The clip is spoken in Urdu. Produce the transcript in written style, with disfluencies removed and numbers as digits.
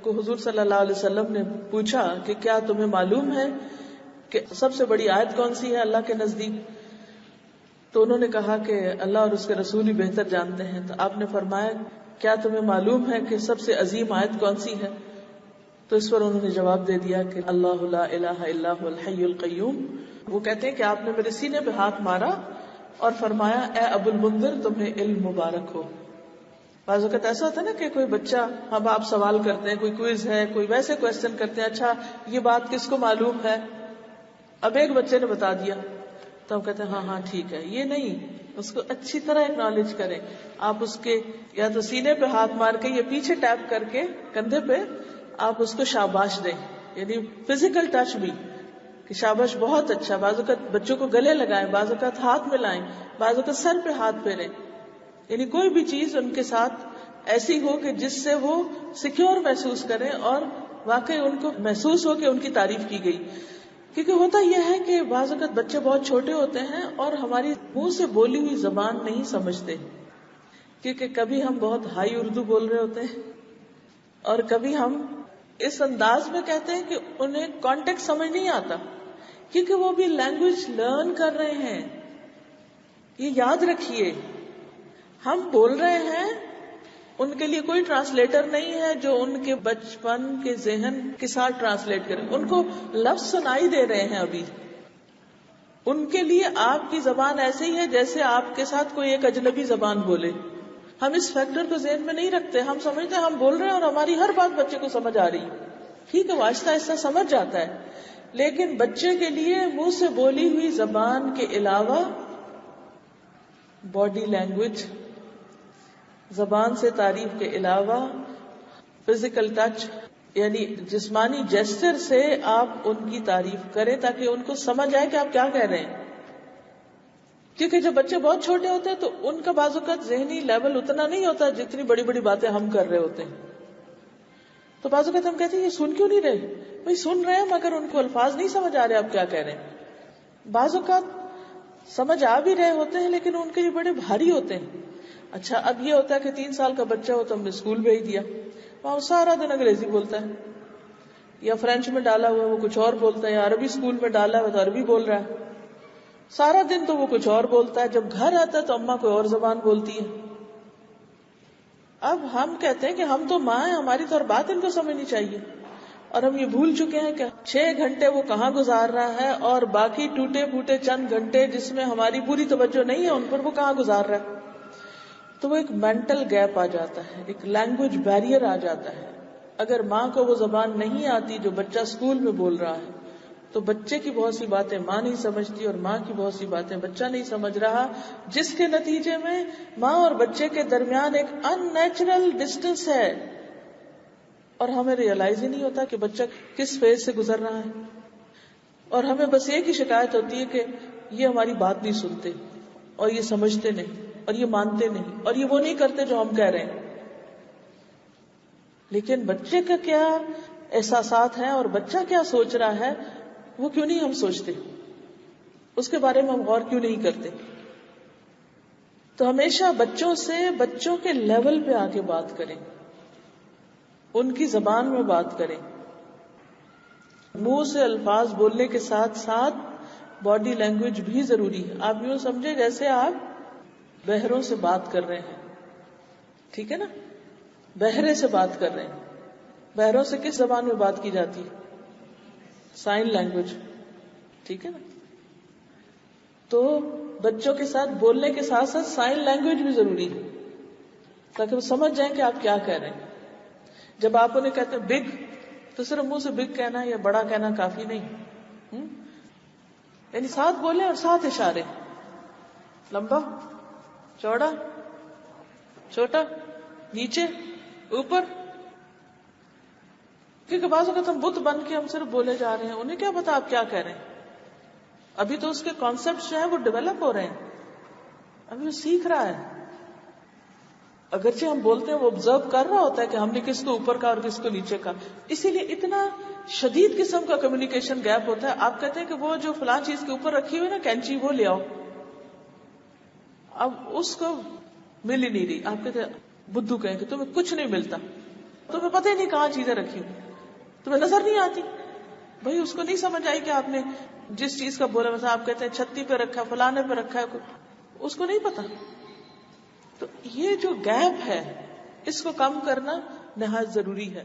کو حضور صلی اللہ علیہ وسلم نے پوچھا کہ کیا تمہیں معلوم ہے کہ سب سے بڑی آیت کون سی ہے اللہ کے نزدیک؟ تو انہوں نے کہا کہ اللہ اور اس کے رسول ہی بہتر جانتے ہیں. تو آپ نے فرمایا کیا تمہیں معلوم ہے کہ سب سے عظیم آیت کون سی ہے؟ تو اس پر انہوں نے جواب دے دیا کہ اللہ لا الہ الا هو الحی القیوم. وہ کہتے ہیں کہ آپ نے میرے سینے پہ ہاتھ مارا اور فرمایا اے ابو المنذر تمہیں علم مبارک ہو. بعض وقت ایسا ہوتا ہے نا کہ کوئی بچہ ہم آپ سوال کرتے ہیں, کوئی کوئز ہے, کوئی ویسے کوشچن کرتے ہیں, اچھا یہ بات کس کو معلوم ہے؟ اب ایک بچے نے بتا دیا تو ہم کہتے ہیں ہاں ہاں ٹھیک ہے. یہ نہیں, اس کو اچھی طرح اکنالج کریں. آپ اس کے یا تو سینے پہ ہاتھ مار کے یا پیچھے ٹیپ کر کے کندھے پہ آپ اس کو شاباش دیں, یعنی فزیکل ٹچ بھی کہ شاباش بہت اچھا. بعض اوقات بچوں کو گلے لگائیں, بعض اوقات ہاتھ ملائیں, بعض اوقات سر پہ ہاتھ پھیریں. یعنی کوئی بھی چیز ان کے ساتھ ایسی ہو کہ جس سے وہ سیکیور محسوس کریں اور واقعی ان کو محسوس ہو کہ ان کی تعریف کی گئی. کیونکہ ہوتا یہ ہے کہ بعض اوقات بچے بہت چھوٹے ہوتے ہیں اور ہماری منہ سے بولی ہوئی زبان نہیں سمجھتے, کیونکہ کبھی ہم بہت ہائی اردو بول رہے ہوتے ہیں اور کبھی ہم اس انداز میں کہتے ہیں کہ انہیں کانٹیکٹ سمجھ نہیں آتا, کیونکہ وہ بھی لینگویج لرن کر رہے ہیں. یہ یاد رکھیے, ہم بول رہے ہیں, ان کے لیے کوئی ٹرانسلیٹر نہیں ہے جو ان کے بچپن کے ذہن کے ساتھ ٹرانسلیٹ کرے. ان کو لفظ سنائی دے رہے ہیں ابھی. ان کے لیے آپ کی زبان ایسے ہی ہے جیسے آپ کے ساتھ کوئی ایک اجنبی زبان بولے. ہم اس فیکٹر کو ذہن میں نہیں رکھتے, ہم سمجھتے ہیں ہم بول رہے ہیں اور ہماری ہر بات بچے کو سمجھ آ رہی. ٹھیک ہے, وہ آہستہ آہستہ سمجھ جاتا ہے, لیکن بچے کے لیے منہ سے بولی ہوئی زبان کے علاوہ باڈی لینگویج, زبان سے تعریف کے علاوہ فزیکل ٹچ یعنی جسمانی جیسچر سے آپ ان کی تعریف کریں تاکہ ان کو سمجھ آئے کہ آپ کیا کہہ رہے ہیں. کیونکہ جب بچے بہت چھوٹے ہوتے ہیں تو ان کا بعض اوقات ذہنی لیول اتنا نہیں ہوتا جتنی بڑی بڑی باتیں ہم کر رہے ہوتے ہیں. تو بعض اوقات ہم کہتے ہیں یہ سن کیوں نہیں رہے؟ بھائی سن رہے ہیں مگر ان کو الفاظ نہیں سمجھ آ رہے آپ کیا کہہ رہے ہیں. بعض اوقات سمجھ آ بھی رہے ہوتے ہیں لیکن ان کے لیے بڑے بھاری ہوتے ہیں. اچھا اب یہ ہوتا ہے کہ 3 سال کا بچہ ہو تو ہم نے اسکول بھیج دیا, وہاں سارا دن انگریزی بولتا ہے, یا فرینچ میں ڈالا ہوا ہے وہ کچھ اور بولتا ہے, یا عربی اسکول میں ڈالا ہوا تو عربی بول رہا ہے. سارا دن تو وہ کچھ اور بولتا ہے, جب گھر آتا ہے تو اماں کوئی اور زبان بولتی ہے. اب ہم کہتے ہیں کہ ہم تو ماں ہیں, ہماری تو ہر بات ان کو سمجھنی چاہیے, اور ہم یہ بھول چکے ہیں کہ 6 گھنٹے وہ کہاں گزار رہا ہے اور باقی ٹوٹے پھوٹے چند گھنٹے جس میں ہماری پوری توجہ نہیں ہے ان پر وہ کہاں گزار رہا ہے. تو وہ ایک مینٹل گیپ آ جاتا ہے, ایک لینگویج بیریئر آ جاتا ہے. اگر ماں کو وہ زبان نہیں آتی جو بچہ اسکول میں بول رہا ہے تو بچے کی بہت سی باتیں ماں نہیں سمجھتی اور ماں کی بہت سی باتیں بچہ نہیں سمجھ رہا, جس کے نتیجے میں ماں اور بچے کے درمیان ایک ان نیچرل ڈسٹینس ہے اور ہمیں ریئلائز ہی نہیں ہوتا کہ بچہ کس فیز سے گزر رہا ہے. اور ہمیں بس ایک ہی شکایت ہوتی ہے کہ یہ ہماری بات نہیں سنتے اور یہ سمجھتے نہیں اور یہ مانتے نہیں اور یہ وہ نہیں کرتے جو ہم کہہ رہے ہیں. لیکن بچے کا کیا احساسات ہیں اور بچہ کیا سوچ رہا ہے وہ کیوں نہیں ہم سوچتے, اس کے بارے میں ہم غور کیوں نہیں کرتے. تو ہمیشہ بچوں سے بچوں کے لیول پہ آ کے بات کریں, ان کی زبان میں بات کریں. منہ سے الفاظ بولنے کے ساتھ ساتھ باڈی لینگویج بھی ضروری ہے. آپ یوں سمجھے جیسے آپ بہروں سے بات کر رہے ہیں, ٹھیک ہے نا, بہرے سے بات کر رہے ہیں. بہروں سے کس زبان میں بات کی جاتی ہے؟ سائن لینگویج, ٹھیک ہے نا. تو بچوں کے ساتھ بولنے کے ساتھ ساتھ سائن لینگویج بھی ضروری ہے تاکہ وہ سمجھ جائیں کہ آپ کیا کہہ رہے ہیں. جب آپ انہیں کہتے ہیں بگ تو صرف منہ سے بگ کہنا یا بڑا کہنا کافی نہیں, یعنی ساتھ بولیں اور ساتھ اشارے, لمبا چوڑا چھوٹا نیچے اوپر. کیونکہ بعض اوقات ہم بت بن کے ہم صرف بولے جا رہے ہیں, انہیں کیا پتا آپ کیا کہہ رہے ہیں. ابھی تو اس کے کانسیپٹ جو ہیں وہ ڈیولپ ہو رہے ہیں, ابھی وہ سیکھ رہا ہے. اگرچہ ہم بولتے ہیں وہ آبزرو کر رہا ہوتا ہے کہ ہم نے کس کو اوپر کا اور کس کو نیچے کا. اسی لیے اتنا شدید قسم کا کمیونیکیشن گیپ ہوتا ہے. آپ کہتے ہیں کہ وہ جو فلاں چیز کے اوپر رکھی ہوئی نا کینچی وہ لے آؤ, اب اس کو مل ہی نہیں رہی. آپ کہتے ہیں بدھو کہیں کہ تمہیں کچھ نہیں ملتا, تمہیں پتہ ہی نہیں کہاں چیزیں رکھی ہوئی, تمہیں نظر نہیں آتی. بھائی اس کو نہیں سمجھ آئی کہ آپ نے جس چیز کا بولا, مثلا آپ کہتے ہیں چھتی پہ رکھا, فلانے پہ رکھا ہے, اس کو نہیں پتا. تو یہ جو گیپ ہے اس کو کم کرنا نہایت ضروری ہے.